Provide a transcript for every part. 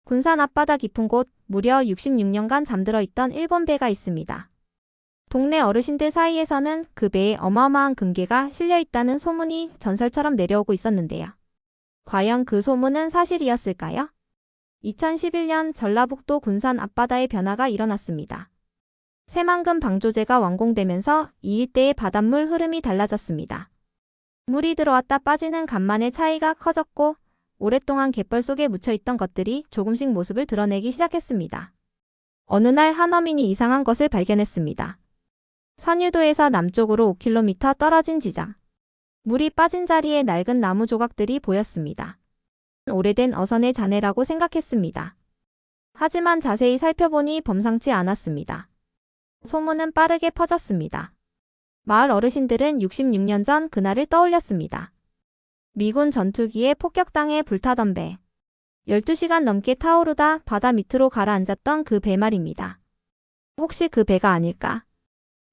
군산 앞바다 깊은 곳 무려 66년간 잠들어 있던 일본 배가 있습니다. 동네 어르신들 사이에서는 그 배에 어마어마한 금괴가 실려 있다는 소문이 전설처럼 내려오고 있었는데요. 과연 그 소문은 사실이었을까요? 2011년 전라북도 군산 앞바다에 변화가 일어났습니다. 새만금 방조제가 완공되면서 이 일대의 바닷물 흐름이 달라졌습니다. 물이 들어왔다 빠지는 간만의 차이가 커졌고 오랫동안 갯벌 속에 묻혀있던 것들이 조금씩 모습을 드러내기 시작했습니다. 어느 날 한어민이 이상한 것을 발견했습니다. 선유도에서 남쪽으로 5km 떨어진 지점. 물이 빠진 자리에 낡은 나무 조각들이 보였습니다. 오래된 어선의 잔해라고 생각했습니다. 하지만 자세히 살펴보니 범상치 않았습니다. 소문은 빠르게 퍼졌습니다. 마을 어르신들은 66년 전 그날을 떠올렸습니다. 미군 전투기에 폭격당해 불타던 배. 12시간 넘게 타오르다 바다 밑으로 가라앉았던 그 배 말입니다. 혹시 그 배가 아닐까?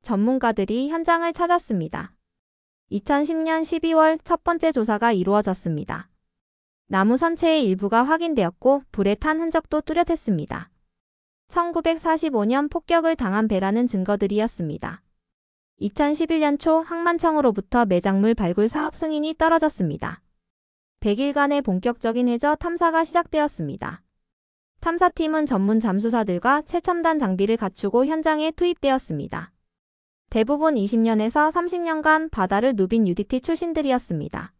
전문가들이 현장을 찾았습니다. 2010년 12월 첫 번째 조사가 이루어졌습니다. 나무 선체의 일부가 확인되었고 불에 탄 흔적도 뚜렷했습니다. 1945년 폭격을 당한 배라는 증거들이었습니다. 2011년 초 항만청으로부터 매작물 발굴 사업 승인이 떨어졌습니다. 100일간의 본격적인 해저 탐사가 시작되었습니다. 탐사팀은 전문 잠수사들과 최첨단 장비를 갖추고 현장에 투입되었습니다. 대부분 20년에서 30년간 바다를 누빈 UDT 출신들이었습니다.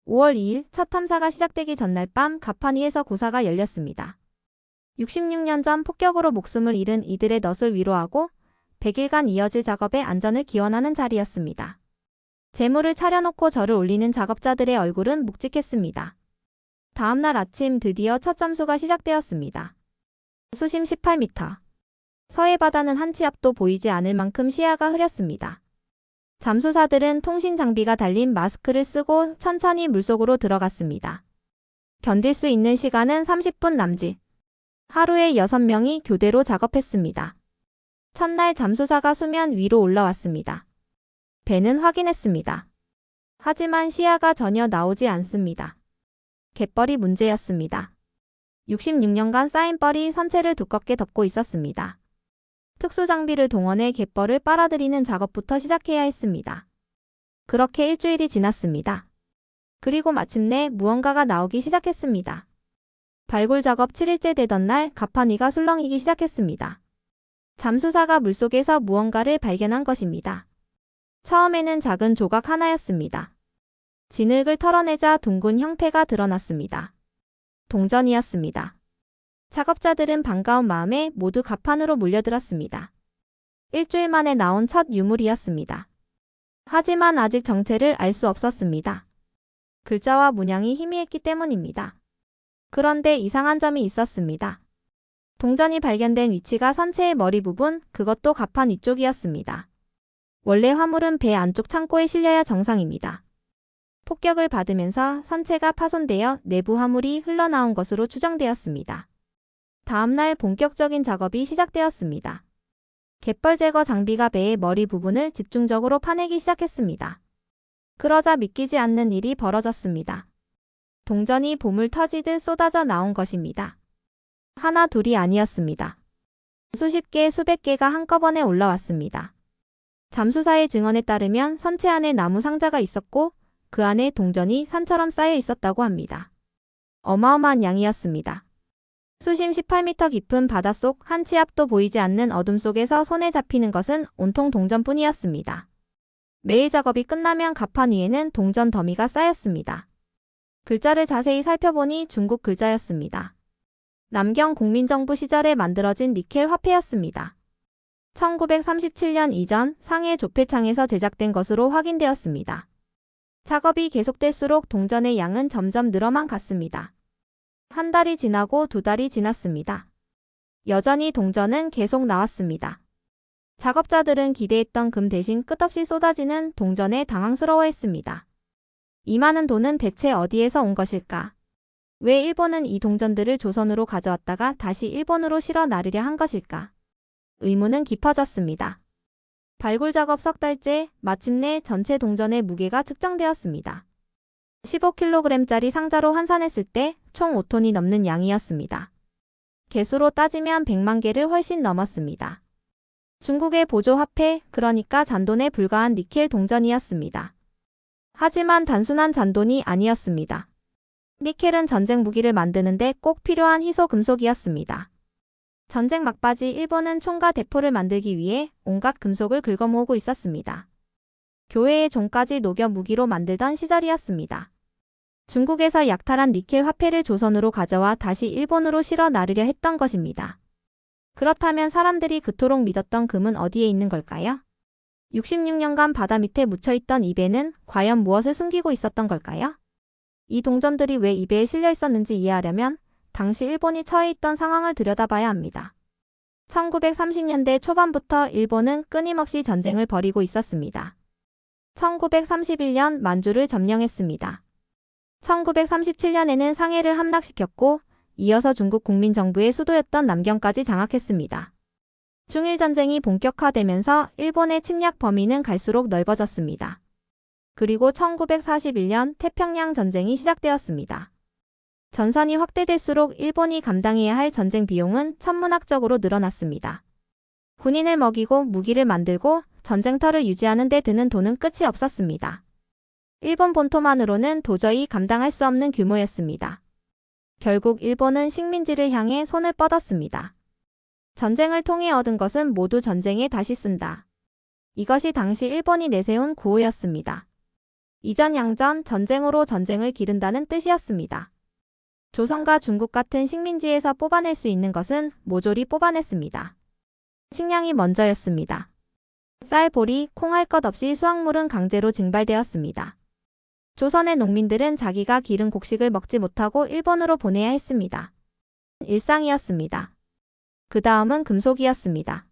5월 2일 첫 탐사가 시작되기 전날 밤 가판 위에서 고사가 열렸습니다. 66년 전 폭격으로 목숨을 잃은 이들의 넋을 위로하고 100일간 이어질 작업의 안전을 기원하는 자리였습니다. 재물을 차려놓고 절을 올리는 작업자들의 얼굴은 묵직했습니다. 다음날 아침 드디어 첫 잠수가 시작되었습니다. 수심 18m. 서해 바다는 한 치 앞도 보이지 않을 만큼 시야가 흐렸습니다. 잠수사들은 통신 장비가 달린 마스크를 쓰고 천천히 물속으로 들어갔습니다. 견딜 수 있는 시간은 30분 남짓. 하루에 6명이 교대로 작업했습니다. 첫날 잠수사가 수면 위로 올라왔습니다. 배는 확인했습니다. 하지만 시야가 전혀 나오지 않습니다. 갯벌이 문제였습니다. 66년간 쌓인 뻘이 선체를 두껍게 덮고 있었습니다. 특수장비를 동원해 갯벌을 빨아들이는 작업부터 시작해야 했습니다. 그렇게 일주일이 지났습니다. 그리고 마침내 무언가가 나오기 시작했습니다. 발굴 작업 7일째 되던 날 가판 위가 술렁이기 시작했습니다. 잠수사가 물속에서 무언가를 발견한 것입니다. 처음에는 작은 조각 하나였습니다. 진흙을 털어내자 둥근 형태가 드러났습니다. 동전이었습니다. 작업자들은 반가운 마음에 모두 가판으로 몰려들었습니다. 일주일 만에 나온 첫 유물이었습니다. 하지만 아직 정체를 알 수 없었습니다. 글자와 문양이 희미했기 때문입니다. 그런데 이상한 점이 있었습니다. 동전이 발견된 위치가 선체의 머리 부분, 그것도 가판 위쪽이었습니다. 원래 화물은 배 안쪽 창고에 실려야 정상입니다. 폭격을 받으면서 선체가 파손되어 내부 화물이 흘러나온 것으로 추정되었습니다. 다음날 본격적인 작업이 시작되었습니다. 갯벌 제거 장비가 배의 머리 부분을 집중적으로 파내기 시작했습니다. 그러자 믿기지 않는 일이 벌어졌습니다. 동전이 보물 터지듯 쏟아져 나온 것입니다. 하나 둘이 아니었습니다. 수십 개, 수백 개가 한꺼번에 올라왔습니다. 잠수사의 증언에 따르면 선체 안에 나무 상자가 있었고 그 안에 동전이 산처럼 쌓여 있었다고 합니다. 어마어마한 양이었습니다. 수심 18m 깊은 바닷속 한 치 앞도 보이지 않는 어둠 속에서 손에 잡히는 것은 온통 동전뿐이었습니다. 매일 작업이 끝나면 가판 위에는 동전 더미가 쌓였습니다. 글자를 자세히 살펴보니 중국 글자였습니다. 남경 국민정부 시절에 만들어진 니켈 화폐였습니다. 1937년 이전 상해 조폐창에서 제작된 것으로 확인되었습니다. 작업이 계속될수록 동전의 양은 점점 늘어만 갔습니다. 한 달이 지나고 두 달이 지났습니다. 여전히 동전은 계속 나왔습니다. 작업자들은 기대했던 금 대신 끝없이 쏟아지는 동전에 당황스러워했습니다. 이 많은 돈은 대체 어디에서 온 것일까? 왜 일본은 이 동전들을 조선으로 가져왔다가 다시 일본으로 실어 나르려 한 것일까? 의문은 깊어졌습니다. 발굴 작업 석 달째 마침내 전체 동전의 무게가 측정되었습니다. 15kg짜리 상자로 환산했을 때 총 5톤이 넘는 양이었습니다. 개수로 따지면 100만 개를 훨씬 넘었습니다. 중국의 보조화폐, 그러니까 잔돈에 불과한 니켈 동전이었습니다. 하지만 단순한 잔돈이 아니었습니다. 니켈은 전쟁 무기를 만드는데 꼭 필요한 희소 금속이었습니다. 전쟁 막바지 일본은 총과 대포를 만들기 위해 온갖 금속을 긁어모으고 있었습니다. 교회의 종까지 녹여 무기로 만들던 시절이었습니다. 중국에서 약탈한 니켈 화폐를 조선으로 가져와 다시 일본으로 실어 나르려 했던 것입니다. 그렇다면 사람들이 그토록 믿었던 금은 어디에 있는 걸까요? 66년간 바다 밑에 묻혀있던 이 배는 과연 무엇을 숨기고 있었던 걸까요? 이 동전들이 왜 이 배에 실려 있었는지 이해하려면 당시 일본이 처해 있던 상황을 들여다봐야 합니다. 1930년대 초반부터 일본은 끊임없이 전쟁을 벌이고 있었습니다. 1931년 만주를 점령했습니다. 1937년에는 상해를 함락시켰고 이어서 중국 국민정부의 수도였던 남경까지 장악했습니다. 중일전쟁이 본격화되면서 일본의 침략 범위는 갈수록 넓어졌습니다. 그리고 1941년 태평양 전쟁이 시작되었습니다. 전선이 확대될수록 일본이 감당해야 할 전쟁 비용은 천문학적으로 늘어났습니다. 군인을 먹이고 무기를 만들고 전쟁터를 유지하는 데 드는 돈은 끝이 없었습니다. 일본 본토만으로는 도저히 감당할 수 없는 규모였습니다. 결국 일본은 식민지를 향해 손을 뻗었습니다. 전쟁을 통해 얻은 것은 모두 전쟁에 다시 쓴다. 이것이 당시 일본이 내세운 구호였습니다. 이전 양전, 전쟁으로 전쟁을 기른다는 뜻이었습니다. 조선과 중국 같은 식민지에서 뽑아낼 수 있는 것은 모조리 뽑아냈습니다. 식량이 먼저였습니다. 쌀, 보리, 콩 할 것 없이 수확물은 강제로 증발되었습니다. 조선의 농민들은 자기가 기른 곡식을 먹지 못하고 일본으로 보내야 했습니다. 일상이었습니다. 그 다음은 금속이었습니다.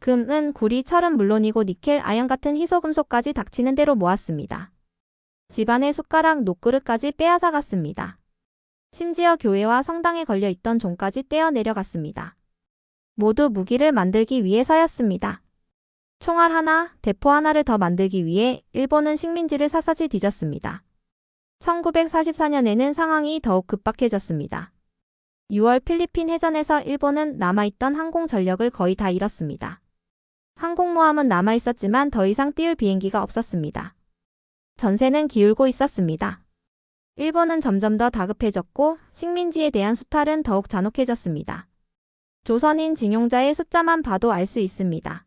금은 구리, 철은 물론이고 니켈, 아연 같은 희소금속까지 닥치는 대로 모았습니다. 집안의 숟가락, 녹그릇까지 빼앗아갔습니다. 심지어 교회와 성당에 걸려있던 종까지 떼어 내려갔습니다. 모두 무기를 만들기 위해서였습니다. 총알 하나, 대포 하나를 더 만들기 위해 일본은 식민지를 샅샅이 뒤졌습니다. 1944년에는 상황이 더욱 급박해졌습니다. 6월 필리핀 해전에서 일본은 남아있던 항공 전력을 거의 다 잃었습니다. 항공모함은 남아있었지만 더 이상 띄울 비행기가 없었습니다. 전세는 기울고 있었습니다. 일본은 점점 더 다급해졌고 식민지에 대한 수탈은 더욱 잔혹해졌습니다. 조선인 징용자의 숫자만 봐도 알 수 있습니다.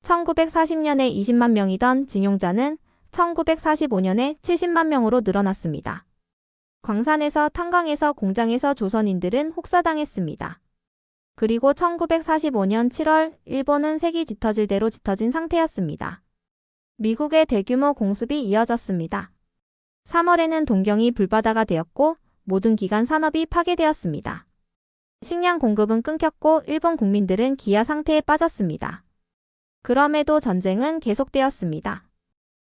1940년에 20만 명이던 징용자는 1945년에 70만 명으로 늘어났습니다. 광산에서, 탄광에서, 공장에서 조선인들은 혹사당했습니다. 그리고 1945년 7월 일본은 색이 짙어질 대로 짙어진 상태였습니다. 미국의 대규모 공습이 이어졌습니다. 3월에는 동경이 불바다가 되었고 모든 기간 산업이 파괴되었습니다. 식량 공급은 끊겼고 일본 국민들은 기아 상태에 빠졌습니다. 그럼에도 전쟁은 계속되었습니다.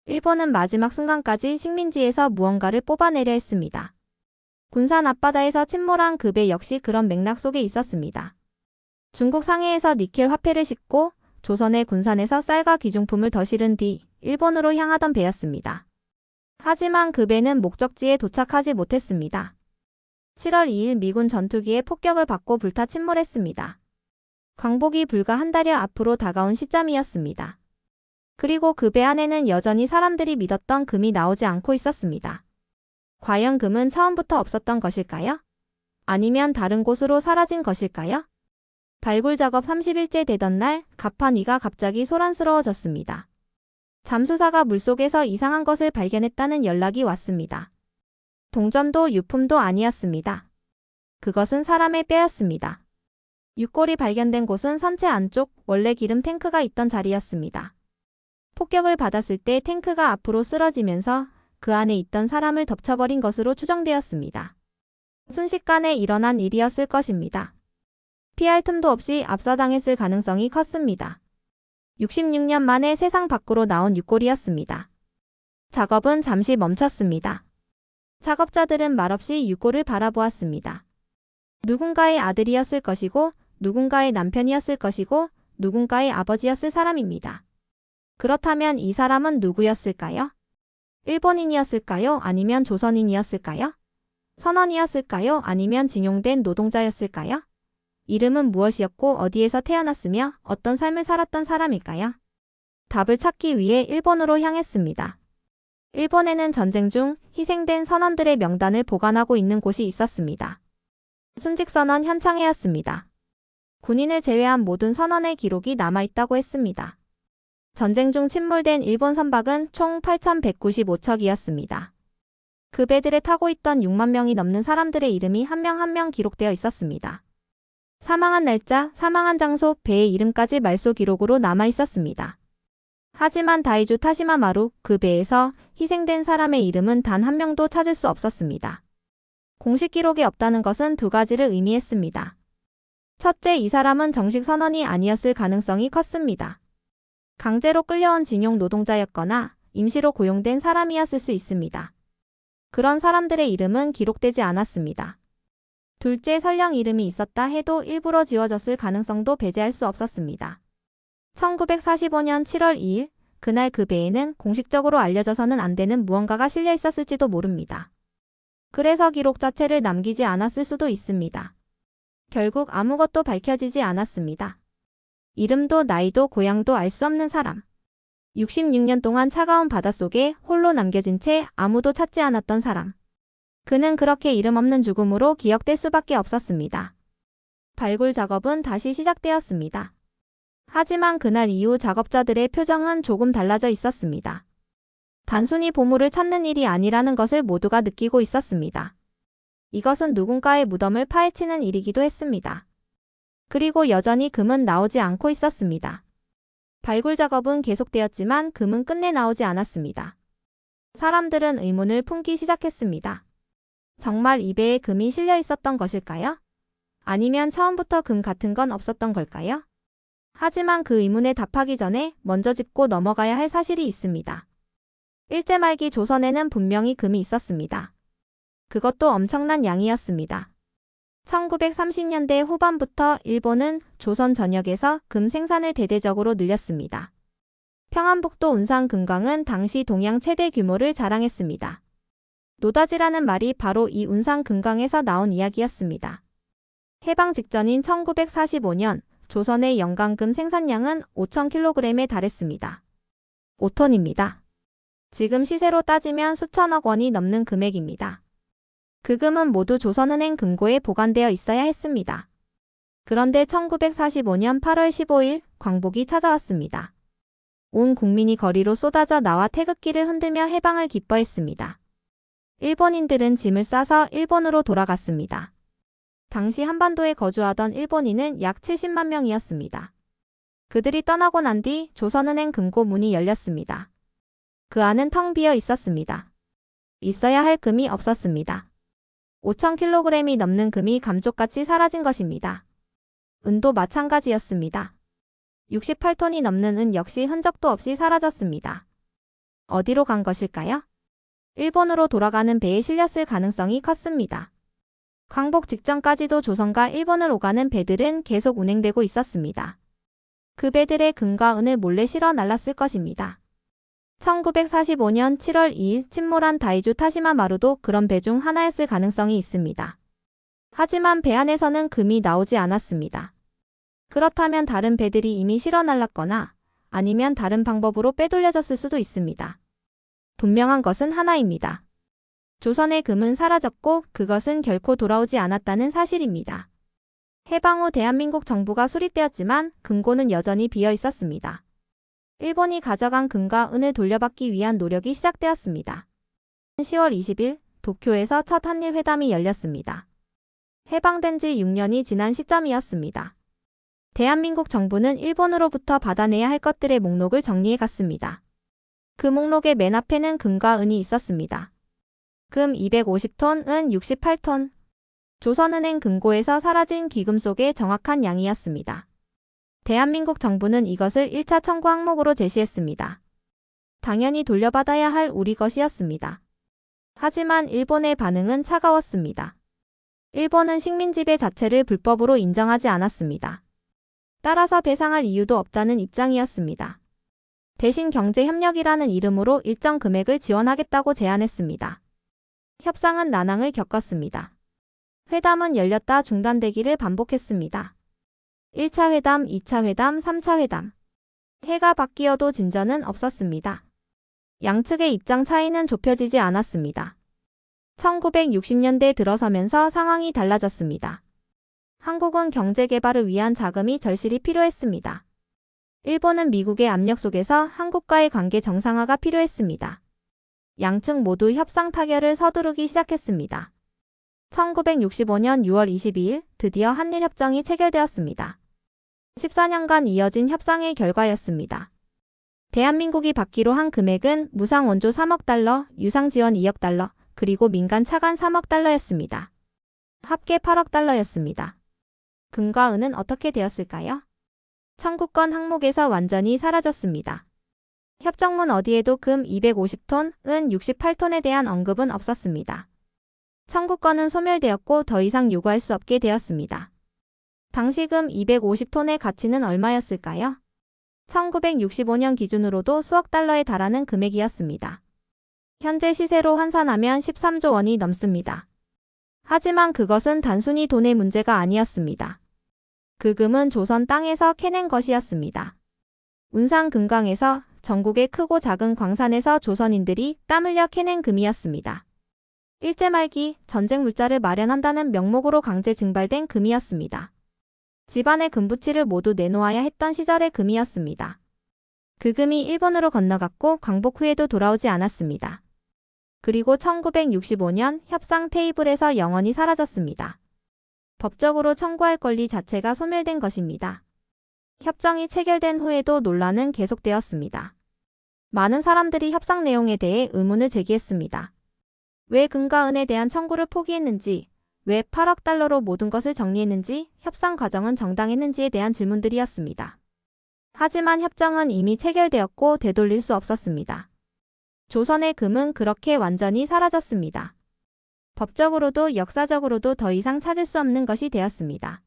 일본은 마지막 순간까지 식민지에서 무언가를 뽑아내려 했습니다. 군산 앞바다에서 침몰한 그 배 역시 그런 맥락 속에 있었습니다. 중국 상해에서 니켈 화폐를 싣고 조선의 군산에서 쌀과 귀중품을 더 실은 뒤 일본으로 향하던 배였습니다. 하지만 그 배는 목적지에 도착하지 못했습니다. 7월 2일 미군 전투기의 폭격을 받고 불타 침몰했습니다. 광복이 불과 한 달여 앞으로 다가온 시점이었습니다. 그리고 그 배 안에는 여전히 사람들이 믿었던 금이 나오지 않고 있었습니다. 과연 금은 처음부터 없었던 것일까요? 아니면 다른 곳으로 사라진 것일까요? 발굴 작업 30일째 되던 날 갑판 위가 갑자기 소란스러워졌습니다. 잠수사가 물속에서 이상한 것을 발견했다는 연락이 왔습니다. 동전도 유품도 아니었습니다. 그것은 사람의 뼈였습니다. 육골이 발견된 곳은 선체 안쪽 원래 기름 탱크가 있던 자리였습니다. 폭격을 받았을 때 탱크가 앞으로 쓰러지면서 그 안에 있던 사람을 덮쳐버린 것으로 추정되었습니다. 순식간에 일어난 일이었을 것입니다. 피할 틈도 없이 압사당했을 가능성이 컸습니다. 66년 만에 세상 밖으로 나온 육골이었습니다. 작업은 잠시 멈췄습니다. 작업자들은 말없이 육골을 바라보았습니다. 누군가의 아들이었을 것이고 누군가의 남편이었을 것이고 누군가의 아버지였을 사람입니다. 그렇다면 이 사람은 누구였을까요? 일본인이었을까요? 아니면 조선인이었을까요? 선원이었을까요? 아니면 징용된 노동자였을까요? 이름은 무엇이었고 어디에서 태어났으며 어떤 삶을 살았던 사람일까요? 답을 찾기 위해 일본으로 향했습니다. 일본에는 전쟁 중 희생된 선원들의 명단을 보관하고 있는 곳이 있었습니다. 순직선언 현창회였습니다. 군인을 제외한 모든 선원의 기록이 남아있다고 했습니다. 전쟁 중 침몰된 일본 선박은 총 8,195척이었습니다. 그 배들에 타고 있던 6만 명이 넘는 사람들의 이름이 한 명 한 명 기록되어 있었습니다. 사망한 날짜, 사망한 장소, 배의 이름까지 말소 기록으로 남아 있었습니다. 하지만 다이주 타시마마루, 그 배에서 희생된 사람의 이름은 단 한 명도 찾을 수 없었습니다. 공식 기록이 없다는 것은 두 가지를 의미했습니다. 첫째, 이 사람은 정식 선원이 아니었을 가능성이 컸습니다. 강제로 끌려온 징용 노동자였거나 임시로 고용된 사람이었을 수 있습니다. 그런 사람들의 이름은 기록되지 않았습니다. 둘째, 설령 이름이 있었다 해도 일부러 지워졌을 가능성도 배제할 수 없었습니다. 1945년 7월 2일, 그날 그 배에는 공식적으로 알려져서는 안 되는 무언가가 실려 있었을지도 모릅니다. 그래서 기록 자체를 남기지 않았을 수도 있습니다. 결국 아무것도 밝혀지지 않았습니다. 이름도 나이도 고향도 알 수 없는 사람. 66년 동안 차가운 바닷속에 홀로 남겨진 채 아무도 찾지 않았던 사람. 그는 그렇게 이름 없는 죽음으로 기억될 수밖에 없었습니다. 발굴 작업은 다시 시작되었습니다. 하지만 그날 이후 작업자들의 표정은 조금 달라져 있었습니다. 단순히 보물을 찾는 일이 아니라는 것을 모두가 느끼고 있었습니다. 이것은 누군가의 무덤을 파헤치는 일이기도 했습니다. 그리고 여전히 금은 나오지 않고 있었습니다. 발굴 작업은 계속되었지만 금은 끝내 나오지 않았습니다. 사람들은 의문을 품기 시작했습니다. 정말 이 배에 금이 실려 있었던 것일까요? 아니면 처음부터 금 같은 건 없었던 걸까요? 하지만 그 의문에 답하기 전에 먼저 짚고 넘어가야 할 사실이 있습니다. 일제 말기 조선에는 분명히 금이 있었습니다. 그것도 엄청난 양이었습니다. 1930년대 후반부터 일본은 조선 전역에서 금 생산을 대대적으로 늘렸습니다. 평안북도 운상금광은 당시 동양 최대 규모를 자랑했습니다. 노다지라는 말이 바로 이 운상금광에서 나온 이야기였습니다. 해방 직전인 1945년 조선의 연간금 생산량은 5,000kg에 달했습니다. 5톤입니다. 지금 시세로 따지면 수천억 원이 넘는 금액입니다. 그 금은 모두 조선은행 금고에 보관되어 있어야 했습니다. 그런데 1945년 8월 15일 광복이 찾아왔습니다. 온 국민이 거리로 쏟아져 나와 태극기를 흔들며 해방을 기뻐했습니다. 일본인들은 짐을 싸서 일본으로 돌아갔습니다. 당시 한반도에 거주하던 일본인은 약 70만 명이었습니다. 그들이 떠나고 난 뒤 조선은행 금고 문이 열렸습니다. 그 안은 텅 비어 있었습니다. 있어야 할 금이 없었습니다. 5,000kg이 넘는 금이 감쪽같이 사라진 것입니다. 은도 마찬가지였습니다. 68톤이 넘는 은 역시 흔적도 없이 사라졌습니다. 어디로 간 것일까요? 일본으로 돌아가는 배에 실렸을 가능성이 컸습니다. 광복 직전까지도 조선과 일본을 오가는 배들은 계속 운행되고 있었습니다. 그 배들의 금과 은을 몰래 실어 날랐을 것입니다. 1945년 7월 2일 침몰한 다이주 타시마마루도 그런 배 중 하나였을 가능성이 있습니다. 하지만 배 안에서는 금이 나오지 않았습니다. 그렇다면 다른 배들이 이미 실어 날랐거나 아니면 다른 방법으로 빼돌려졌을 수도 있습니다. 분명한 것은 하나입니다. 조선의 금은 사라졌고 그것은 결코 돌아오지 않았다는 사실입니다. 해방 후 대한민국 정부가 수립되었지만 금고는 여전히 비어 있었습니다. 일본이 가져간 금과 은을 돌려받기 위한 노력이 시작되었습니다. 10월 20일 도쿄에서 첫 한일 회담이 열렸습니다. 해방된 지 6년이 지난 시점이었습니다. 대한민국 정부는 일본으로부터 받아내야 할 것들의 목록을 정리해 갔습니다. 그 목록의 맨 앞에는 금과 은이 있었습니다. 금 250톤, 은 68톤. 조선은행 금고에서 사라진 귀금 속의 정확한 양이었습니다. 대한민국 정부는 이것을 1차 청구 항목으로 제시했습니다. 당연히 돌려받아야 할 우리 것이었습니다. 하지만 일본의 반응은 차가웠습니다. 일본은 식민지배 자체를 불법으로 인정하지 않았습니다. 따라서 배상할 이유도 없다는 입장이었습니다. 대신 경제협력이라는 이름으로 일정 금액을 지원하겠다고 제안했습니다. 협상은 난항을 겪었습니다. 회담은 열렸다 중단되기를 반복했습니다. 1차 회담, 2차 회담, 3차 회담. 해가 바뀌어도 진전은 없었습니다. 양측의 입장 차이는 좁혀지지 않았습니다. 1960년대 들어서면서 상황이 달라졌습니다. 한국은 경제 개발을 위한 자금이 절실히 필요했습니다. 일본은 미국의 압력 속에서 한국과의 관계 정상화가 필요했습니다. 양측 모두 협상 타결을 서두르기 시작했습니다. 1965년 6월 22일 드디어 한일협정이 체결되었습니다. 14년간 이어진 협상의 결과였습니다. 대한민국이 받기로 한 금액은 무상 원조 3억 달러, 유상 지원 2억 달러, 그리고 민간 차관 3억 달러였습니다. 합계 8억 달러였습니다. 금과 은은 어떻게 되었을까요? 청구권 항목에서 완전히 사라졌습니다. 협정문 어디에도 금 250톤, 은 68톤에 대한 언급은 없었습니다. 청구권은 소멸되었고 더 이상 요구할 수 없게 되었습니다. 당시 금 250톤의 가치는 얼마였을까요? 1965년 기준으로도 수억 달러에 달하는 금액이었습니다. 현재 시세로 환산하면 13조 원이 넘습니다. 하지만 그것은 단순히 돈의 문제가 아니었습니다. 그 금은 조선 땅에서 캐낸 것이었습니다. 운상 금강에서 전국의 크고 작은 광산에서 조선인들이 땀 흘려 캐낸 금이었습니다. 일제 말기 전쟁 물자를 마련한다는 명목으로 강제 증발된 금이었습니다. 집안의 금부치를 모두 내놓아야 했던 시절의 금이었습니다. 그 금이 일본으로 건너갔고 광복 후에도 돌아오지 않았습니다. 그리고 1965년 협상 테이블에서 영원히 사라졌습니다. 법적으로 청구할 권리 자체가 소멸된 것입니다. 협정이 체결된 후에도 논란은 계속되었습니다. 많은 사람들이 협상 내용에 대해 의문을 제기했습니다. 왜 금과 은에 대한 청구를 포기했는지, 왜 8억 달러로 모든 것을 정리했는지, 협상 과정은 정당했는지에 대한 질문들이었습니다. 하지만 협정은 이미 체결되었고 되돌릴 수 없었습니다. 조선의 금은 그렇게 완전히 사라졌습니다. 법적으로도 역사적으로도 더 이상 찾을 수 없는 것이 되었습니다.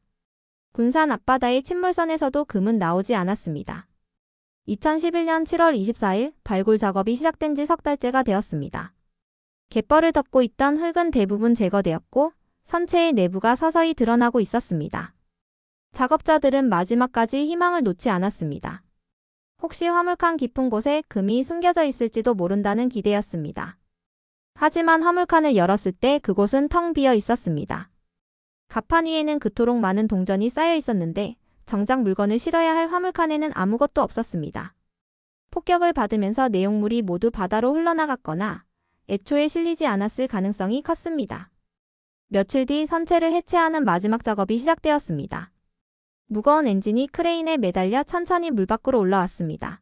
군산 앞바다의 침몰선에서도 금은 나오지 않았습니다. 2011년 7월 24일 발굴 작업이 시작된 지 석 달째가 되었습니다. 갯벌을 덮고 있던 흙은 대부분 제거되었고 선체의 내부가 서서히 드러나고 있었습니다. 작업자들은 마지막까지 희망을 놓지 않았습니다. 혹시 화물칸 깊은 곳에 금이 숨겨져 있을지도 모른다는 기대였습니다. 하지만 화물칸을 열었을 때 그곳은 텅 비어 있었습니다. 갑판 위에는 그토록 많은 동전이 쌓여 있었는데 정작 물건을 실어야 할 화물칸에는 아무것도 없었습니다. 폭격을 받으면서 내용물이 모두 바다로 흘러나갔거나 애초에 실리지 않았을 가능성이 컸습니다. 며칠 뒤 선체를 해체하는 마지막 작업이 시작되었습니다. 무거운 엔진이 크레인에 매달려 천천히 물 밖으로 올라왔습니다.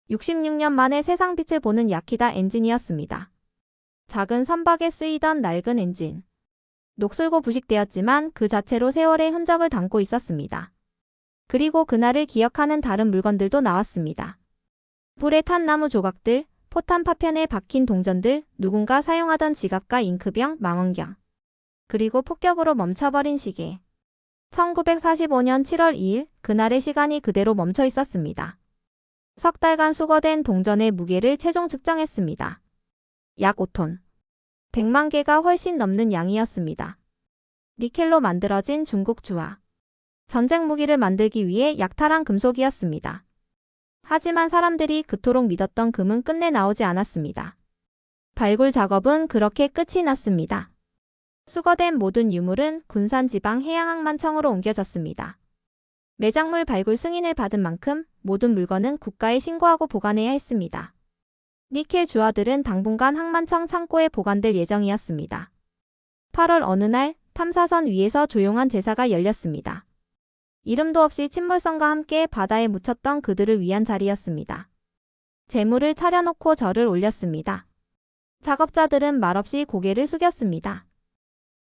66년 만에 세상 빛을 보는 야키다 엔진이었습니다. 작은 선박에 쓰이던 낡은 엔진. 녹슬고 부식되었지만 그 자체로 세월의 흔적을 담고 있었습니다. 그리고 그날을 기억하는 다른 물건들도 나왔습니다. 불에 탄 나무 조각들, 포탄 파편에 박힌 동전들, 누군가 사용하던 지갑과 잉크병, 망원경. 그리고 폭격으로 멈춰버린 시계. 1945년 7월 2일 그날의 시간이 그대로 멈춰 있었습니다. 석 달간 수거된 동전의 무게를 최종 측정했습니다. 약 5톤. 100만 개가 훨씬 넘는 양이었습니다. 니켈로 만들어진 중국 주화. 전쟁 무기를 만들기 위해 약탈한 금속이었습니다. 하지만 사람들이 그토록 믿었던 금은 끝내 나오지 않았습니다. 발굴 작업은 그렇게 끝이 났습니다. 수거된 모든 유물은 군산지방해양항만청으로 옮겨졌습니다. 매작물 발굴 승인을 받은 만큼 모든 물건은 국가에 신고하고 보관해야 했습니다. 니켈 주화들은 당분간 항만청 창고에 보관될 예정이었습니다. 8월 어느 날 탐사선 위에서 조용한 제사가 열렸습니다. 이름도 없이 침몰선과 함께 바다에 묻혔던 그들을 위한 자리였습니다. 재물을 차려놓고 절을 올렸습니다. 작업자들은 말없이 고개를 숙였습니다.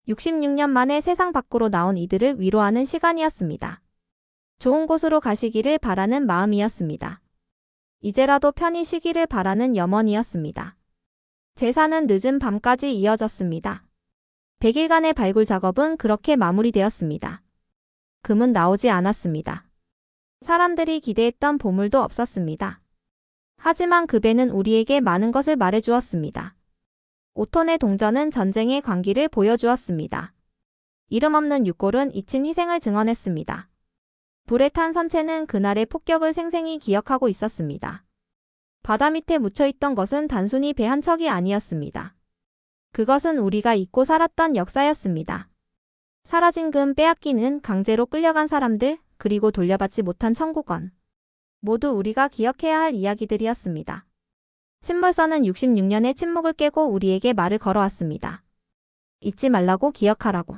66년 만에 세상 밖으로 나온 이들을 위로하는 시간이었습니다. 좋은 곳으로 가시기를 바라는 마음이었습니다. 이제라도 편히 쉬기를 바라는 염원이었습니다. 제사는 늦은 밤까지 이어졌습니다. 100일간의 발굴 작업은 그렇게 마무리되었습니다. 금은 나오지 않았습니다. 사람들이 기대했던 보물도 없었습니다. 하지만 그 배는 우리에게 많은 것을 말해주었습니다. 5톤의 동전은 전쟁의 광기를 보여주었습니다. 이름 없는 육골은 잊힌 희생을 증언했습니다. 불에 탄 선체는 그날의 폭격을 생생히 기억하고 있었습니다. 바다 밑에 묻혀있던 것은 단순히 배 한 척이 아니었습니다. 그것은 우리가 잊고 살았던 역사였습니다. 사라진 금, 빼앗기는, 강제로 끌려간 사람들, 그리고 돌려받지 못한 청구권. 모두 우리가 기억해야 할 이야기들이었습니다. 침몰선은 66년의 침묵을 깨고 우리에게 말을 걸어왔습니다. 잊지 말라고, 기억하라고.